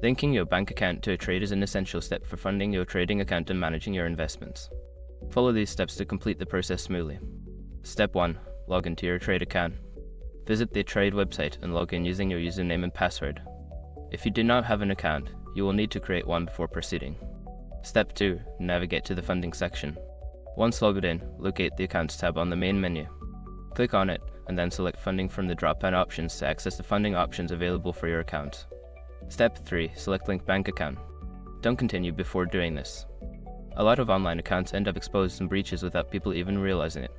Linking your bank account to ETRADE is an essential step for funding your trading account and managing your investments. Follow these steps to complete the process smoothly. Step 1. Log into your ETRADE account. Visit the ETRADE website and log in using your username and password. If you do not have an account, you will need to create one before proceeding. Step 2. Navigate to the funding section. Once logged in, locate the Accounts tab on the main menu. Click on it, and then select Funding from the drop-down options to access the funding options available for your account. Step 3. Select Link Bank Account. Don't continue before doing this. A lot of online accounts end up exposed in breaches without people even realizing it.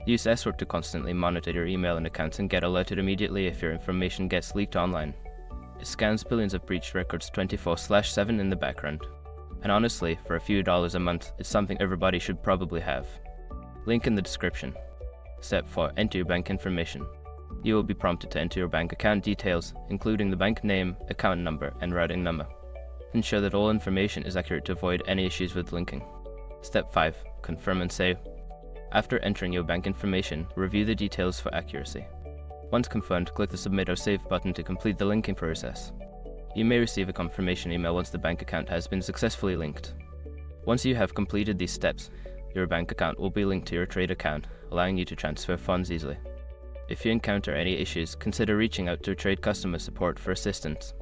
Use ETRADE to constantly monitor your email and accounts and get alerted immediately if your information gets leaked online. It scans billions of breached records 24/7 in the background. And honestly, for a few dollars a month, it's something everybody should probably have. Link in the description. Step 4. Enter your bank information. You will be prompted to enter your bank account details, including the bank name, account number, and routing number. Ensure that all information is accurate to avoid any issues with linking. Step 5. Confirm and save. After entering your bank information, review the details for accuracy. Once confirmed, click the Submit or Save button to complete the linking process. You may receive a confirmation email once the bank account has been successfully linked. Once you have completed these steps, your bank account will be linked to your ETRADE account, allowing you to transfer funds easily. If you encounter any issues, consider reaching out to ETRADE customer support for assistance.